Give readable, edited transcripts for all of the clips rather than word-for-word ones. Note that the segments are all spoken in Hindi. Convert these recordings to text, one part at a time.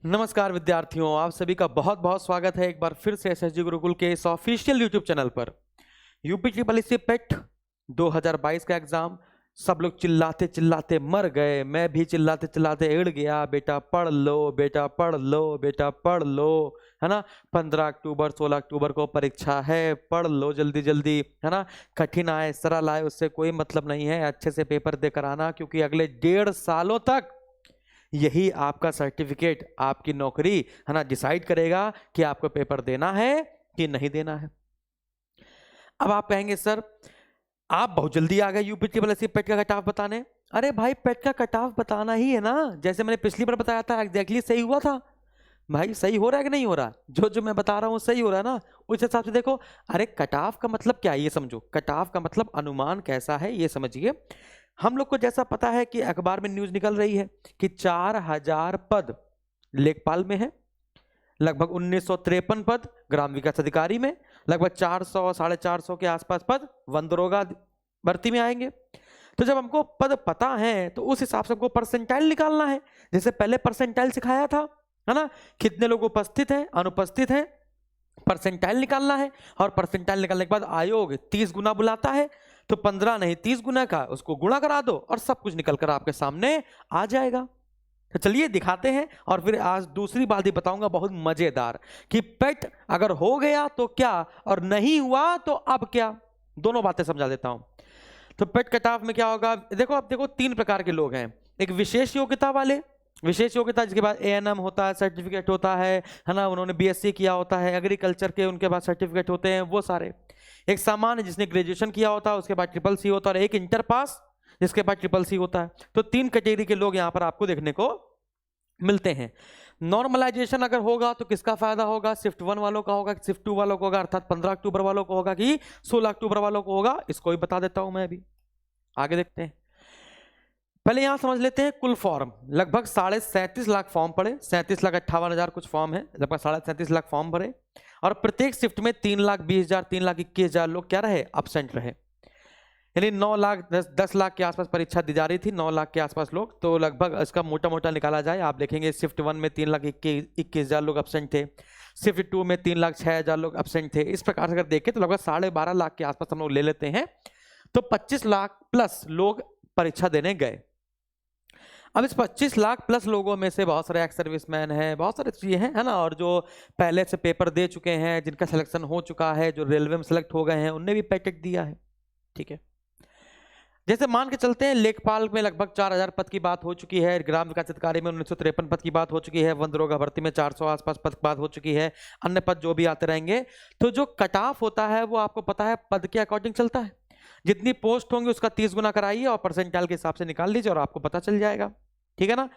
नमस्कार विद्यार्थियों, आप सभी का बहुत बहुत स्वागत है एक बार फिर से एसएसजी गुरुकुल के इस ऑफिशियल यूट्यूब चैनल पर। यूपी ट्रिपल एससी पेट 2022 का एग्जाम, सब लोग चिल्लाते चिल्लाते मर गए, मैं भी चिल्लाते चिल्लाते अड़ गया। बेटा पढ़ लो, बेटा पढ़ लो, बेटा पढ़ लो, है ना। 15 अक्टूबर 16 अक्टूबर को परीक्षा है, पढ़ लो जल्दी जल्दी, है ना। कठिन आए सरल आए उससे कोई मतलब नहीं है, अच्छे से पेपर देकर आना, क्योंकि अगले 1.5 सालों तक यही आपका सर्टिफिकेट, आपकी नौकरी, है ना, डिसाइड करेगा कि आपको पेपर देना है कि नहीं देना है। अब आप कहेंगे सर आप बहुत जल्दी आ गए यूपी ट्रिपल एससी पेट का कट ऑफ बताने। अरे भाई, पेट का कट ऑफ बताना ही है ना, जैसे मैंने पिछली बार बताया था एग्जैक्टली सही हुआ था। भाई सही हो रहा है कि नहीं हो रहा? जो जो मैं बता रहा हूँ सही हो रहा है ना, उस हिसाब से देखो। अरे कट ऑफ का मतलब क्या है ये समझो, कट ऑफ का मतलब अनुमान कैसा है ये समझिए। हम लोग को जैसा पता है कि अखबार में न्यूज निकल रही है कि 4000 पद लेखपाल में है, लगभग 1953 पद ग्राम विकास अधिकारी में, लगभग 400 450 के आसपास पद वन दरोगा भर्ती में आएंगे। तो जब हमको पद पता है तो उस हिसाब से हमको परसेंटाइल निकालना है, जैसे पहले परसेंटाइल सिखाया था, है ना। कितने लोग उपस्थित हैं, अनुपस्थित हैं, परसेंटाइल निकालना है। और परसेंटाइल निकालने के बाद आयोग 30 गुना बुलाता है, तो 15 नहीं 30 गुना का उसको गुणा करा दो और सब कुछ निकल कर आपके सामने आ जाएगा। तो चलिए दिखाते हैं। और फिर आज दूसरी बात ही बताऊंगा बहुत मजेदार, कि पेट अगर हो गया तो क्या और नहीं हुआ तो अब क्या, दोनों बातें समझा देता हूं। तो पेट कट ऑफ में क्या होगा, देखो अब देखो 3 प्रकार के लोग हैं। एक विशेष योग्यता वाले, विशेष योग्यता जिसके बाद एएनएम होता है, सर्टिफिकेट होता है ना, उन्होंने बीएससी किया होता है, एग्रीकल्चर के उनके पास सर्टिफिकेट होते हैं, वो सारे। एक सामान्य जिसने ग्रेजुएशन किया होता है, उसके बाद ट्रिपल सी होता है, और एक इंटर पास जिसके बाद ट्रिपल सी होता है। तो 3 कैटेगरी के लोग यहाँ पर आपको देखने को मिलते हैं। नॉर्मलाइजेशन अगर होगा तो किसका फायदा होगा? शिफ्ट 1 वालों का होगा, शिफ्ट 2 वालों को होगा, अर्थात 15 अक्टूबर वालों को होगा कि 16 अक्टूबर वालों को होगा, इसको भी बता देता हूं मैं अभी। आगे देखते हैं। पहले यहां समझ लेते हैं कुल फॉर्म। लगभग 37.5 लाख फॉर्म पड़े, 37,58,000 कुछ फॉर्म है, लगभग 37.5 लाख फॉर्म भरे। और प्रत्येक शिफ्ट में 3,20,000 3,21,000 लोग क्या रहे? एब्सेंट रहे। यानी 9 लाख 10 लाख के आसपास परीक्षा दी जा रही थी, 9 लाख के आसपास लोग। तो लगभग इसका मोटा मोटा निकाला जाए, आप देखेंगे शिफ्ट 1 में 3,21,000 लोग एब्सेंट थे, शिफ्ट 2 में 3,06,000 लोग एब्सेंट थे। इस प्रकार से अगर देखें तो लगभग 12.5 लाख के आसपास हम लोग ले लेते हैं। तो 25 लाख प्लस लोग परीक्षा देने गए। अब इस 25 लाख प्लस लोगों में से बहुत सारे एक्स सर्विसमैन हैं, बहुत सारे चीजें हैं, है ना, और जो पहले से पेपर दे चुके हैं, जिनका सिलेक्शन हो चुका है, जो रेलवे में सेलेक्ट हो गए हैं, उनने भी पेटेट दिया है। ठीक है, जैसे मान के चलते हैं लेखपाल में लगभग 4000 पद की बात हो चुकी है, ग्राम विकास अधिकारी में 1953 पद की बात हो चुकी है, वन दरोगा भर्ती में 400 आसपास पद की बात हो चुकी है, अन्य पद जो भी आते रहेंगे। तो जो कट ऑफ होता है वो आपको पता है पद के अकॉर्डिंग चलता है, जितनी पोस्ट होंगी उसका 30 गुना कराइए और परसेंटाइल के हिसाब से निकाल लीजिए और आपको पता चल जाएगा। ठीक है ना।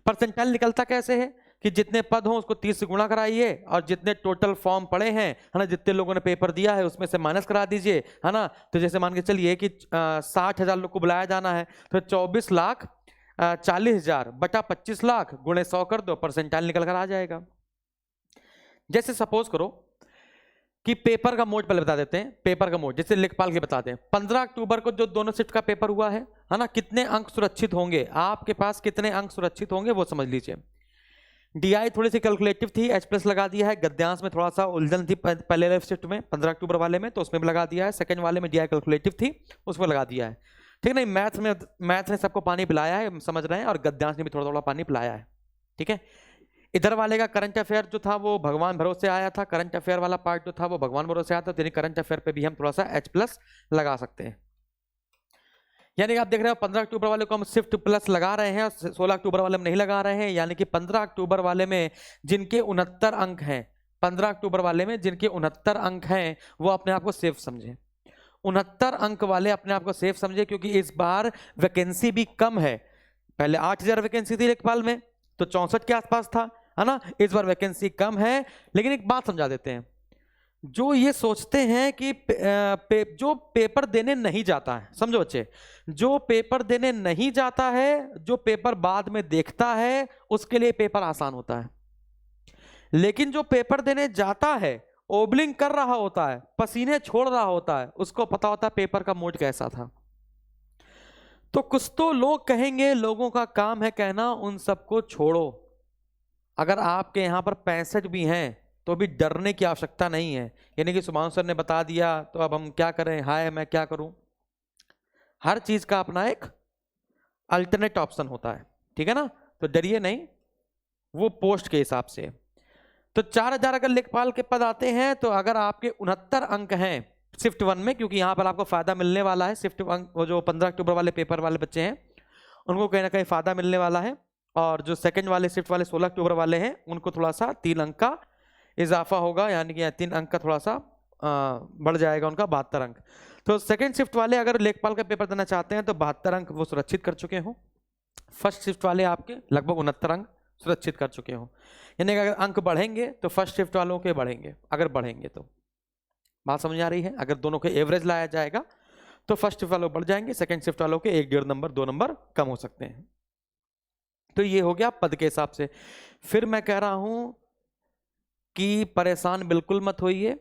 परसेंटाइल निकलता कैसे है कि जितने पद हो उसको 30 से गुणा कराइए और जितने टोटल फॉर्म पड़े हैं, है ना, जितने लोगों ने पेपर दिया है उसमें से माइनस करा दीजिए, है ना। तो जैसे मान के चलिए कि 60,000 लोग को बुलाया जाना है, तो 24,40,000 बटा 25 लाख गुणे 100 कर दो, परसेंटाइल निकल कर आ जाएगा। जैसे सपोज करो कि पेपर का मोड पहले बता देते हैं। पेपर का मोड जैसे लेखपाल के बताते हैं, 15 अक्टूबर को जो दोनों शिफ्ट का पेपर हुआ है ना, कितने अंक सुरक्षित होंगे, आपके पास कितने अंक सुरक्षित होंगे वो समझ लीजिए। डीआई थोड़ी सी कैलकुलेटिव थी, एच प्लस लगा दिया है। गद्यांश में थोड़ा सा उलझन थी पहले शिफ्ट में 15 अक्टूबर वाले में, तो उसमें भी लगा दिया है। सेकंड वाले में डीआई कैलकुलेटिव थी, उसमें लगा दिया है। ठीक है, नहीं मैथ ने सबको पानी पिलाया है, समझ रहे हैं, और गद्यांश ने भी थोड़ा थोड़ा पानी पिलाया है। ठीक है, इधर वाले का करंट अफेयर जो था वो भगवान भरोसे आया था, करंट अफेयर वाला पार्ट जो था वो भगवान भरोसे आया था, यानी करंट अफेयर पे भी हम थोड़ा सा एच प्लस लगा सकते हैं। यानी आप देख रहे हो 15 अक्टूबर वाले को हम शिफ्ट प्लस लगा रहे हैं, 16 अक्टूबर वाले में नहीं लगा रहे हैं। यानी कि 15 अक्टूबर वाले में जिनके 69 अंक हैं, 15 अक्टूबर वाले में जिनके 69 अंक हैं वो अपने आप को सेफ समझे। 69 अंक वाले अपने आप को सेफ समझे, क्योंकि इस बार वैकेंसी भी कम है। पहले 8,000 वैकेंसी थी लेखपाल में, तो 64 के आसपास था, है ना। इस बार वैकेंसी कम है। लेकिन एक बात समझा देते हैं, जो ये सोचते हैं कि जो पेपर देने नहीं जाता है, समझो बच्चे, जो पेपर देने नहीं जाता है, जो पेपर बाद में देखता है, उसके लिए पेपर आसान होता है। लेकिन जो पेपर देने जाता है, ओबलिंग कर रहा होता है, पसीने छोड़ रहा होता है, उसको पता होता है पेपर का मोड कैसा था। तो कुछ तो लोग कहेंगे, लोगों का काम है कहना, उन सबको छोड़ो, अगर आपके यहाँ पर 65 भी हैं तो भी डरने की आवश्यकता नहीं है, यानी कि सुभाष सर ने बता दिया तो अब हम क्या करें, हाय मैं क्या करूं। हर चीज का अपना एक अल्टरनेट ऑप्शन होता है, ठीक है ना, तो डरिए नहीं, वो पोस्ट के हिसाब से। तो 4000 अगर लेखपाल के पद आते हैं तो अगर आपके 69 अंक हैं शिफ्ट 1 में, क्योंकि यहाँ पर आपको फायदा मिलने वाला है, शिफ्ट अंक वो जो 15 अक्टूबर वाले पेपर वाले बच्चे हैं उनको कहीं ना कहीं फायदा मिलने वाला है, और जो सेकंड वाले शिफ्ट वाले 16 अक्टूबर वाले हैं उनको थोड़ा सा 3 अंक का इजाफा होगा, यानी कि 3 अंक का थोड़ा सा बढ़ जाएगा उनका 72 अंक। तो सेकंड शिफ्ट वाले अगर लेखपाल का पेपर देना चाहते हैं तो 72 अंक वो सुरक्षित कर चुके हों, फर्स्ट शिफ्ट वाले आपके लगभग 69 अंक सुरक्षित कर चुके हों, यानी कि अगर अंक बढ़ेंगे तो फर्स्ट शिफ्ट वालों के बढ़ेंगे, अगर बढ़ेंगे तो बात समझ आ रही है। अगर दोनों के एवरेज लाया जाएगा तो फर्स्ट शिफ्ट वालों बढ़ जाएंगे, सेकंड शिफ्ट वालों के 1-1.5 नंबर 2 नंबर कम हो सकते हैं। तो ये हो गया पद के हिसाब से। फिर मैं कह रहा हूं कि परेशान बिल्कुल मत होइए,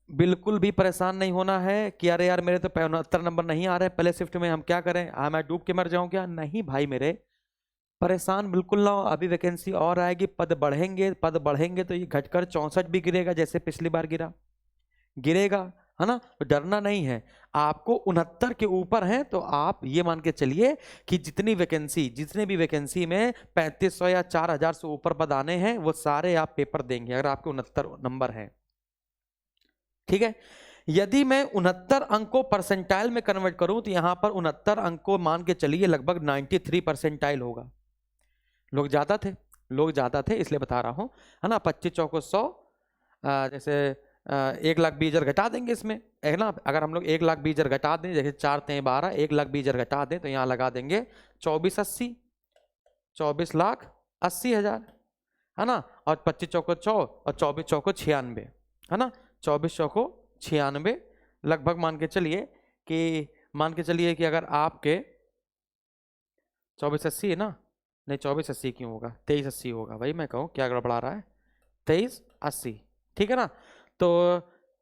बिल्कुल भी परेशान नहीं होना है कि अरे यार मेरे तो 69 नंबर नहीं आ रहे पहले शिफ्ट में, हम क्या करें, मैं डूब के मर जाऊं क्या। नहीं भाई मेरे, परेशान बिल्कुल ना हो, अभी वैकेंसी और आएगी, पद बढ़ेंगे, पद बढ़ेंगे तो ये घटकर 64 भी गिरेगा जैसे पिछली बार गिरेगा, है ना, तो डरना नहीं है। आपको 69 के ऊपर है तो आप ये मान के चलिए कि जितनी वैकेंसी, जितने भी वैकेंसी में 3500 या 4000 से ऊपर पद आने हैं वो सारे आप पेपर देंगे अगर आपके 69 नंबर हैं, ठीक है। यदि मैं 69 अंक को परसेंटाइल में कन्वर्ट करूं तो यहां पर 69 अंक को मान के चलिए लगभग 93 परसेंटाइल होगा। लोग ज्यादा थे इसलिए बता रहा हूं, है ना। 25 चौको 100, जैसे 1,20,000 घटा देंगे इसमें, है ना। अगर हम लोग 1,20,000 घटा दें, जैसे 4 तें 12, 1,20,000 घटा दें तो यहाँ लगा देंगे 24,80, 24,80,000, है ना। और 25 चौको 100 और 24 चौको 96, है ना। 24 चौको 96 लगभग मान के चलिए कि अगर आपके 24,80 है ना, नहीं 24,80 क्यों होगा, 23,80 होगा भाई, मैं कहूँ क्या गड़बड़ा रहा है, 23,80, ठीक है ना। तो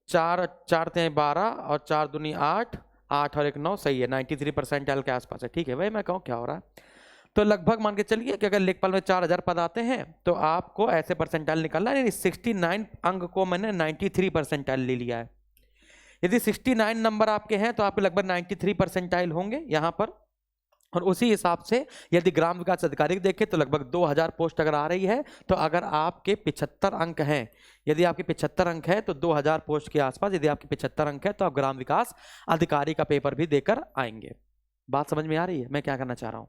4 तें 12 और 4 दूनी 8, 8 और 1 9, सही है, 93 परसेंटाइल के आसपास है, ठीक है भाई, मैं कहूँ क्या हो रहा है। तो लगभग मान के चलिए कि अगर लेखपाल में 4000 पद आते हैं तो आपको ऐसे परसेंटाइल निकालना है, 69 अंक को मैंने 93 परसेंटाइल ले लिया है। यदि 69 नंबर आपके हैं तो आपके लगभग 93 परसेंटाइल होंगे यहाँ पर, और उसी हिसाब से यदि ग्राम विकास अधिकारी देखें तो लगभग 2000 पोस्ट अगर आ रही है तो अगर आपके 75 अंक हैं, यदि आपके 75 अंक है तो 2000 पोस्ट के आसपास यदि आपके 75 अंक है तो आप ग्राम विकास अधिकारी का पेपर भी देकर आएंगे। बात समझ में आ रही है मैं क्या करना चाह रहा हूं।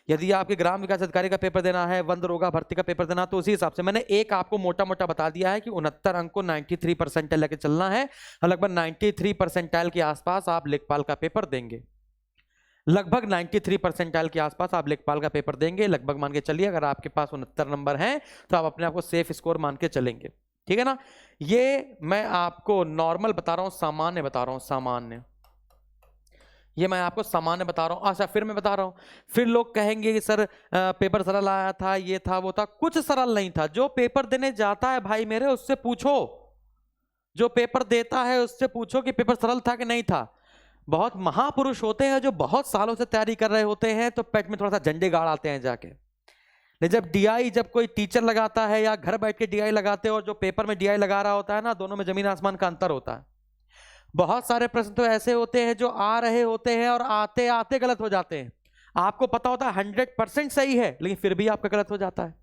यदि आपके ग्राम विकास अधिकारी का पेपर देना है, वन दरोगा भर्ती का पेपर देना, तो उसी हिसाब से मैंने एक आपको मोटा मोटा बता दिया है कि 69 अंक को 93 परसेंटाइल लेके चलना है, लगभग 93 परसेंटाइल के आसपास आप लेखपाल का पेपर देंगे, लगभग 93 परसेंटाइल के आसपास आप लेखपाल का पेपर देंगे। लगभग मान के चलिए अगर आपके पास 69 नंबर हैं तो आप अपने आप को सेफ स्कोर मान के चलेंगे, ठीक है ना। ये मैं आपको नॉर्मल बता रहा हूं, सामान्य बता रहा हूं, सामान्य, ये मैं आपको सामान्य बता रहा हूं। अच्छा फिर मैं बता रहा हूं, फिर लोग कहेंगे कि सर पेपर सरल आया था, ये था वो था, कुछ सरल नहीं था। जो पेपर देने जाता है भाई मेरे उससे पूछो, जो पेपर देता है उससे पूछो कि पेपर सरल था कि नहीं था। बहुत महापुरुष होते हैं जो बहुत सालों से तैयारी कर रहे होते हैं तो पेट में थोड़ा सा झंडे गाड़ आते हैं जाके, जब कोई टीचर लगाता है या घर बैठ के डीआई लगाते हैं और जो पेपर में डीआई लगा रहा होता है ना, दोनों में जमीन आसमान का अंतर होता है। बहुत सारे प्रश्न तो ऐसे होते हैं जो आ रहे होते हैं और आते आते गलत हो जाते हैं, आपको पता होता है 100% सही है लेकिन फिर भी आपका गलत हो जाता है।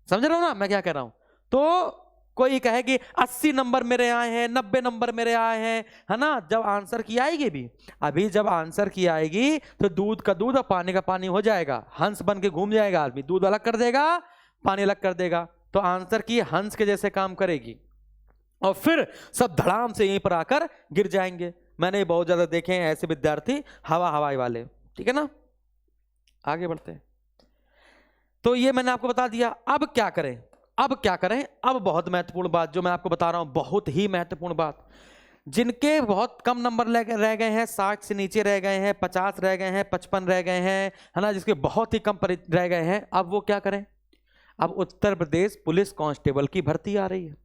समझ रहे हो ना मैं क्या कह रहा हूं। तो कोई कहे कि 80 नंबर मेरे आए हैं, 90 नंबर मेरे आए हैं, है ना। जब आंसर की आएगी भी, अभी जब आंसर की आएगी तो दूध का दूध और पानी का पानी हो जाएगा, हंस बन के घूम जाएगा आदमी, दूध अलग कर देगा पानी अलग कर देगा, तो आंसर की हंस के जैसे काम करेगी और फिर सब धड़ाम से यहीं पर आकर गिर जाएंगे। मैंने बहुत ज्यादा देखे हैं ऐसे विद्यार्थी, हवाई वाले, ठीक है ना। आगे बढ़ते हैं। तो ये मैंने आपको बता दिया। अब क्या करें, अब बहुत महत्वपूर्ण बात जो मैं आपको बता रहा हूं, बहुत ही महत्वपूर्ण बात। जिनके बहुत कम नंबर रह गए हैं, 60 से नीचे रह गए हैं, 50 रह गए हैं, 55 रह गए हैं, है ना, जिसके बहुत ही कम रह गए हैं, अब वो क्या करें। अब उत्तर प्रदेश पुलिस कांस्टेबल की भर्ती आ रही है।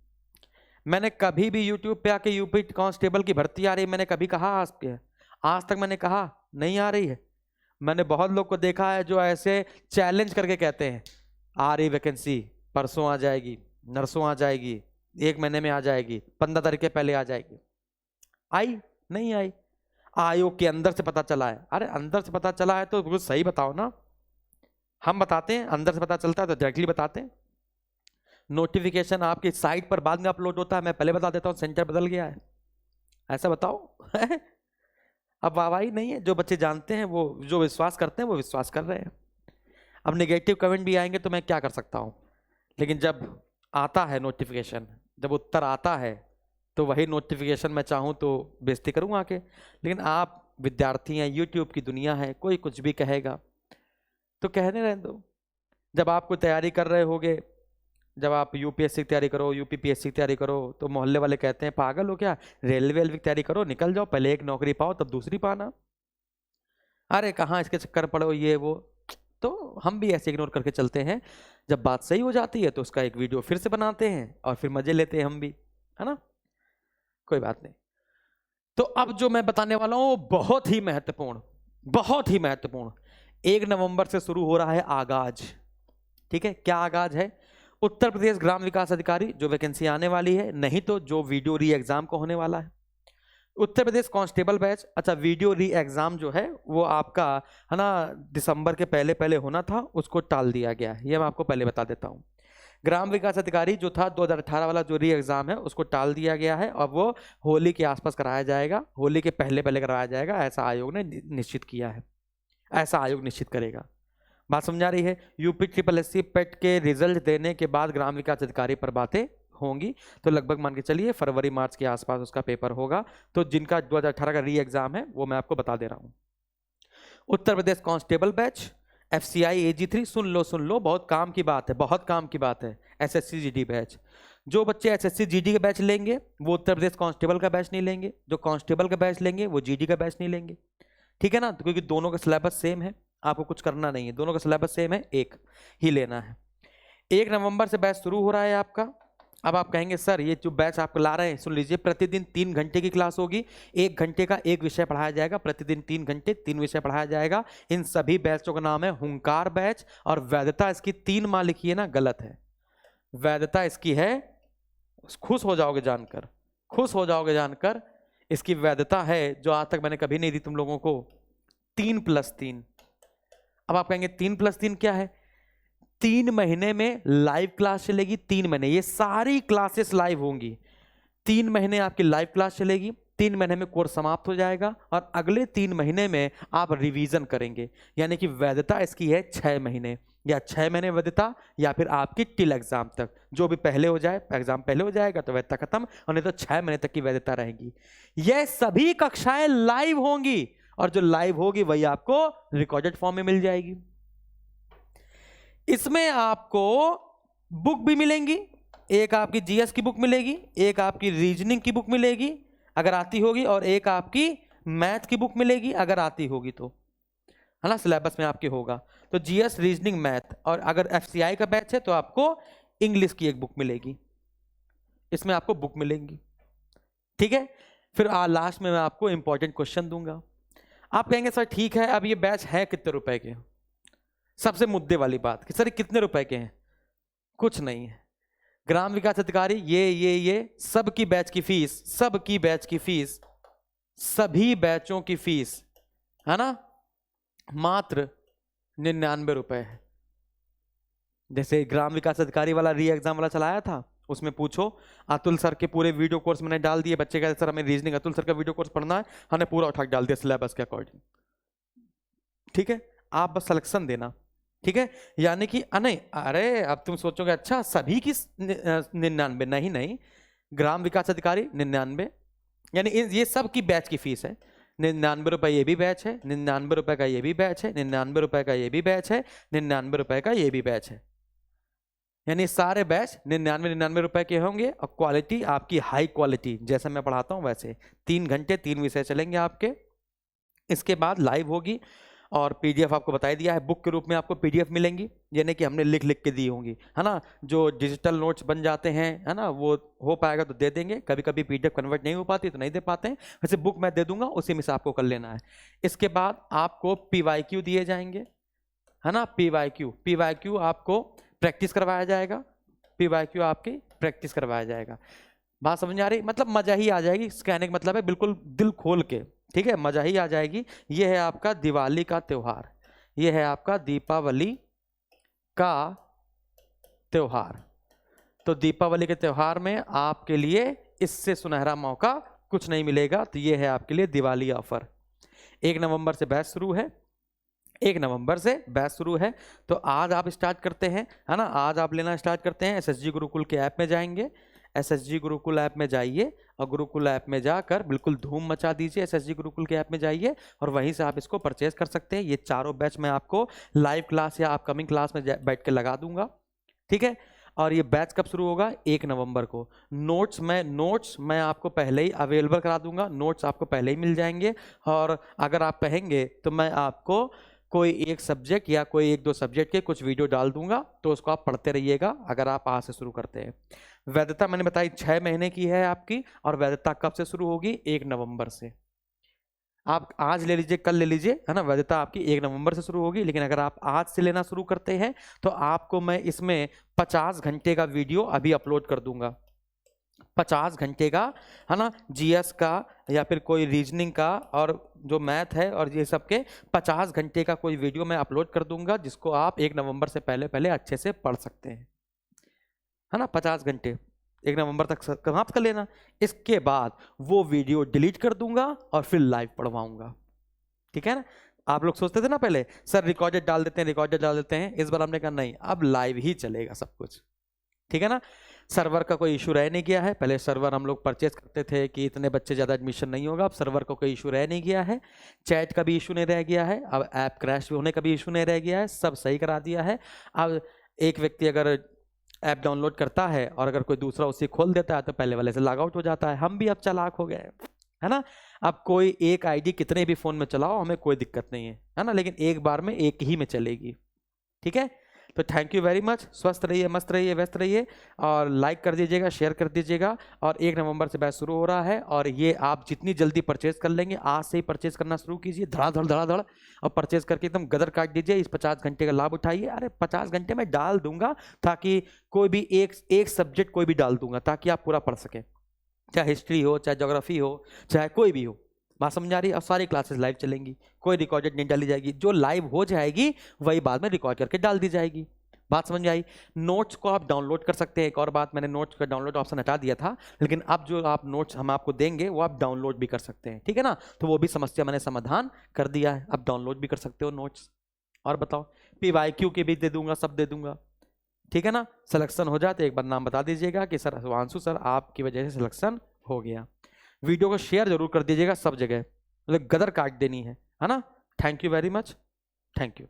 मैंने कभी भी यूट्यूब पे आके यूपी कांस्टेबल की भर्ती आ रही है मैंने कभी कहा आज तक मैंने कहा नहीं आ रही है। मैंने बहुत लोग को देखा है जो ऐसे चैलेंज करके कहते हैं आ रही वैकेंसी, परसों आ जाएगी, नरसों आ जाएगी, 1 महीने में आ जाएगी, 15 तारीख के पहले आ जाएगी। आई नहीं आई, आयोग के अंदर से पता चला है। अरे अंदर से पता चला है तो कुछ सही बताओ ना। हम बताते हैं अंदर से पता चलता है तो डायरेक्टली बताते हैं। नोटिफिकेशन आपकी साइट पर बाद में अपलोड होता है, मैं पहले बता देता हूँ सेंटर बदल गया है, ऐसा बताओ। अब वाहवाही नहीं है, जो बच्चे जानते हैं वो, जो विश्वास करते हैं वो विश्वास कर रहे हैं। अब नेगेटिव कमेंट भी आएंगे तो मैं क्या कर सकता हूँ, लेकिन जब आता है नोटिफिकेशन, जब उत्तर आता है तो वही नोटिफिकेशन मैं चाहूँ तो बेइज्जती करूँगा आके। लेकिन आप विद्यार्थी हैं, यूट्यूब की दुनिया है, कोई कुछ भी कहेगा तो कहने रहने दो। जब आप कोई तैयारी कर रहे होगे, जब आप यूपीएससी की तैयारी करो, यूपीपीएससी की तैयारी करो, तो मोहल्ले वाले कहते हैं पागल हो क्या, रेलवे की तैयारी करो, निकल जाओ, पहले एक नौकरी पाओ तब दूसरी पाना। अरे कहाँ इसके चक्कर पड़ो ये वो, तो हम भी ऐसे इग्नोर करके चलते हैं। जब बात सही हो जाती है तो उसका एक वीडियो फिर से बनाते हैं और फिर मजे लेते हैं हम भी, है ना, कोई बात नहीं। तो अब जो मैं बताने वाला हूं बहुत ही महत्वपूर्ण, बहुत ही महत्वपूर्ण। 1 नवंबर से शुरू हो रहा है आगाज। ठीक है, क्या आगाज है? उत्तर प्रदेश ग्राम विकास अधिकारी जो वैकेंसी आने वाली है, नहीं तो जो वीडियो री एग्जाम को होने वाला है। उत्तर प्रदेश कांस्टेबल बैच, अच्छा वीडियो री एग्जाम जो है वो आपका है ना दिसंबर के पहले पहले होना था, उसको टाल दिया गया है, ये मैं आपको पहले बता देता हूँ। ग्राम विकास अधिकारी जो था 2018 वाला जो री एग्जाम है उसको टाल दिया गया है, और वो होली के आसपास कराया जाएगा, होली के पहले पहले कराया जाएगा, ऐसा आयोग ने निश्चित किया है, ऐसा आयोग निश्चित करेगा। बात समझा रही है? यूपी ट्रिपल एस सी पेट के रिजल्ट देने के बाद ग्राम विकास अधिकारी पर बातें होंगी, तो लगभग मान के चलिए फरवरी मार्च के आसपास उसका पेपर होगा। तो जिनका 2018 का री एग्जाम है वो मैं आपको बता दे रहा हूं। Uttar Pradesh constable batch FCI AG3, सुन लो, बहुत काम की बात है, बहुत काम की बात है। SSC GD बैच, जो बच्चे SSC GD का बैच लेंगे वो उत्तर प्रदेश कांस्टेबल का बैच नहीं लेंगे, जो कांस्टेबल का बैच लेंगे वो GD का बैच नहीं लेंगे। ठीक है ना, तो क्योंकि दोनों का सिलेबस सेम है, आपको कुछ करना नहीं है, दोनों का सिलेबस सेम है, एक ही लेना है। 1 नवंबर से बैच शुरू हो रहा है आपका। अब आप कहेंगे सर ये जो बैच आप ला रहे हैं, सुन लीजिए, प्रतिदिन 3 घंटे की क्लास होगी, 1 घंटे का एक विषय पढ़ाया जाएगा, प्रतिदिन 3 घंटे 3 विषय पढ़ाया जाएगा। इन सभी बैचों का नाम है हुंकार बैच, और वैधता इसकी 3 माह लिखी है ना, गलत है, वैधता इसकी है, खुश हो जाओगे जानकर, खुश हो जाओगे जानकर, इसकी वैधता है जो आज तक मैंने कभी नहीं दी तुम लोगों को, 3+3। अब आप कहेंगे 3+3 क्या है? 3 महीने में लाइव क्लास चलेगी, 3 महीने ये सारी क्लासेस लाइव होंगी, 3 महीने आपकी लाइव क्लास चलेगी, 3 महीने में कोर्स समाप्त हो जाएगा, और अगले 3 महीने में आप रिवीजन करेंगे। यानी कि वैधता इसकी है 6 महीने, या 6 महीने वैधता, या फिर आपकी टिल एग्जाम तक, जो भी पहले हो जाए, एग्जाम पहले हो जाएगा तो वैधता खत्म, और नहीं तो 6 महीने तक की वैधता रहेगी। यह सभी कक्षाएं लाइव होंगी, और जो लाइव होगी वही आपको रिकॉर्डेड फॉर्म में मिल जाएगी। इसमें आपको बुक भी मिलेंगी, एक आपकी जीएस की बुक मिलेगी, एक आपकी रीजनिंग की बुक मिलेगी अगर आती होगी, और एक आपकी मैथ की बुक मिलेगी अगर आती होगी तो, है ना, सिलेबस में आपके होगा। तो जीएस, रीजनिंग, मैथ, और अगर एफसीआई का बैच है तो आपको इंग्लिश की एक बुक मिलेगी, इसमें आपको बुक मिलेंगी। ठीक है, फिर लास्ट में मैं आपको इंपॉर्टेंट क्वेश्चन दूंगा। आप कहेंगे सर ठीक है, अब ये बैच है कितने रुपए के? सबसे मुद्दे वाली बात कि सर कितने रुपए के हैं? कुछ नहीं है। ग्राम विकास अधिकारी ये सबकी बैच की फीस, सबकी बैच की फीस, सभी बैचों की फीस, है ना, मात्र 99 रुपए है। जैसे ग्राम विकास अधिकारी वाला री एग्जाम वाला चलाया था, उसमें पूछो, अतुल सर के पूरे वीडियो कोर्स मैंने डाल दिए, बच्चे कहते सर हमें रीजनिंग अतुल सर का वीडियो कोर्स पढ़ना है, हमने पूरा उठा के डाल दिया सिलेबस के अकॉर्डिंग। ठीक है, आप बस सिलेक्शन देना। ठीक है, यानी कि नहीं, अरे अब तुम सोचोगे अच्छा सभी की 99, नहीं, ग्राम विकास अधिकारी 99, यानी ये सब की बैच की फीस है। 99 रुपए ये भी बैच है, 99 रुपए का ये भी बैच है, 99 रुपए का ये भी बैच है, 99 रुपए का ये भी बैच है, यानी सारे बैच 99 रुपए के होंगे, और क्वालिटी आपकी हाई क्वालिटी, जैसे मैं पढ़ाता हूं वैसे 3 घंटे 3 विषय चलेंगे आपके। इसके बाद लाइव होगी, और पीडीएफ आपको बता दिया है, बुक के रूप में आपको पीडीएफ मिलेंगी, यानी कि हमने लिख लिख के दी होंगी, है ना। जो डिजिटल नोट्स बन जाते हैं, है ना, वो हो पाएगा तो दे देंगे, कभी कभी पीडीएफ कन्वर्ट नहीं हो पाती तो नहीं दे पाते हैं, वैसे बुक मैं दे दूंगा, उसी में से आपको कर लेना है। इसके बाद आपको पीवाईक्यू दिए जाएंगे, है ना, पीवाईक्यू आपको प्रैक्टिस करवाया जाएगा, PYQ आपकी प्रैक्टिस करवाया जाएगा। बात समझ आ रही? मतलब मजा ही आ जाएगी। स्कैनिंग मतलब है बिल्कुल दिल खोल के, ठीक है, मजा ही आ जाएगी। ये है आपका दिवाली का त्योहार, ये है आपका दीपावली का त्योहार। तो दीपावली के त्योहार में आपके लिए इससे सुनहरा मौका कुछ नहीं मिलेगा। तो ये है आपके लिए दिवाली ऑफर। 1 नवंबर से बैच शुरू है, 1 नवंबर से बैच शुरू है। तो आज आप स्टार्ट करते हैं, है ना, आज आप लेना स्टार्ट करते हैं। SSG गुरुकुल के ऐप में जाएंगे, SSG गुरुकुल ऐप में जाइए और गुरुकुल ऐप में जाकर बिल्कुल धूम मचा दीजिए। SSG गुरुकुल के ऐप में जाइए और वहीं से आप इसको परचेज कर सकते हैं। ये चारों बैच मैं आपको लाइव क्लास या अपकमिंग क्लास में बैठ के लगा दूंगा, ठीक है। और ये बैच कब शुरू होगा? 1 नवंबर को। नोट्स मैं आपको पहले ही अवेलेबल करा दूंगा, नोट्स आपको पहले ही मिल जाएंगे। और अगर आप कहेंगे तो मैं आपको कोई एक सब्जेक्ट या कोई 1-2 सब्जेक्ट के कुछ वीडियो डाल दूंगा, तो उसको आप पढ़ते रहिएगा अगर आप आज से शुरू करते हैं। वैधता मैंने बताई 6 महीने की है आपकी, और वैधता कब से शुरू होगी? 1 नवंबर से। आप आज ले लीजिए, कल ले लीजिए, है ना, वैधता आपकी 1 नवंबर से शुरू होगी। लेकिन अगर आप आज से लेना शुरू करते हैं तो आपको मैं इसमें 50 घंटे का वीडियो अभी अपलोड कर दूंगा। 50 घंटे का, है ना, GS का या फिर कोई रीजनिंग का और जो मैथ है और ये सब के 50 घंटे का कोई वीडियो मैं अपलोड कर दूंगा, जिसको आप 1 नवंबर से पहले पहले अच्छे से पढ़ सकते हैं, है ना। 50 घंटे 1 नवंबर तक समाप्त कर लेना। इसके बाद वो वीडियो डिलीट कर दूंगा और फिर लाइव पढ़वाऊंगा, ठीक है ना। आप लोग सोचते थे ना पहले, सर रिकॉर्डेड डाल देते हैं, रिकॉर्डेड डाल देते हैं। इस बार हमने कहा नहीं, अब लाइव ही चलेगा सब कुछ, ठीक है ना। सर्वर का कोई इशू रह नहीं गया है। पहले सर्वर हम लोग परचेज करते थे कि इतने बच्चे ज़्यादा एडमिशन नहीं होगा, अब सर्वर का कोई इशू रह नहीं गया है। चैट का भी इशू नहीं रह गया है, अब ऐप क्रैश होने का भी इशू नहीं रह गया है, सब सही करा दिया है। अब एक व्यक्ति अगर ऐप डाउनलोड करता है और अगर कोई दूसरा उसे खोल देता है तो पहले वाले से लॉग आउट हो जाता है। हम भी अब चालाक हो गए, है ना। अब कोई एक आईडी कितने भी फोन में चलाओ, हमें कोई दिक्कत नहीं है ना, लेकिन एक बार में एक ही में चलेगी, ठीक है। तो थैंक यू वेरी मच। स्वस्थ रहिए, मस्त रहिए, व्यस्त रहिए और लाइक कर दीजिएगा, शेयर कर दीजिएगा। और 1 नवंबर से बैच शुरू हो रहा है और ये आप जितनी जल्दी परचेज कर लेंगे, आज से ही परचेज करना शुरू कीजिए, धड़ाधड़ और परचेज करके एकदम गदर काट दीजिए। इस 50 घंटे का लाभ उठाइए। अरे 50 घंटे में डाल दूंगा, ताकि कोई भी एक सब्जेक्ट कोई भी डाल दूंगा, ताकि आप पूरा पढ़ सकें, चाहे हिस्ट्री हो, चाहे ज्योग्राफी हो, चाहे कोई भी हो। बात समझ आ रही है। और सारी क्लासेस लाइव चलेंगी, कोई रिकॉर्डेड नहीं डाली जाएगी। जो लाइव हो जाएगी वही बाद में रिकॉर्ड करके डाल दी जाएगी। बात समझ आई। नोट्स को आप डाउनलोड कर सकते हैं। एक और बात, मैंने नोट्स का डाउनलोड ऑप्शन हटा दिया था, लेकिन अब जो आप नोट्स हम आपको देंगे वो आप डाउनलोड भी कर सकते हैं, ठीक है ना। तो वो भी समस्या मैंने समाधान कर दिया है, अब डाउनलोड भी कर सकते हो नोट्स। और बताओ, PYQ के भी दे दूंगा, सब दे दूंगा, ठीक है ना। सिलेक्शन हो जाए तो एक बार नाम बता दीजिएगा कि सर वांशु सर आपकी वजह से सिलेक्शन हो गया। वीडियो को शेयर जरूर कर दीजिएगा सब जगह, मतलब गदर काट देनी है ना। Thank you very much, thank you.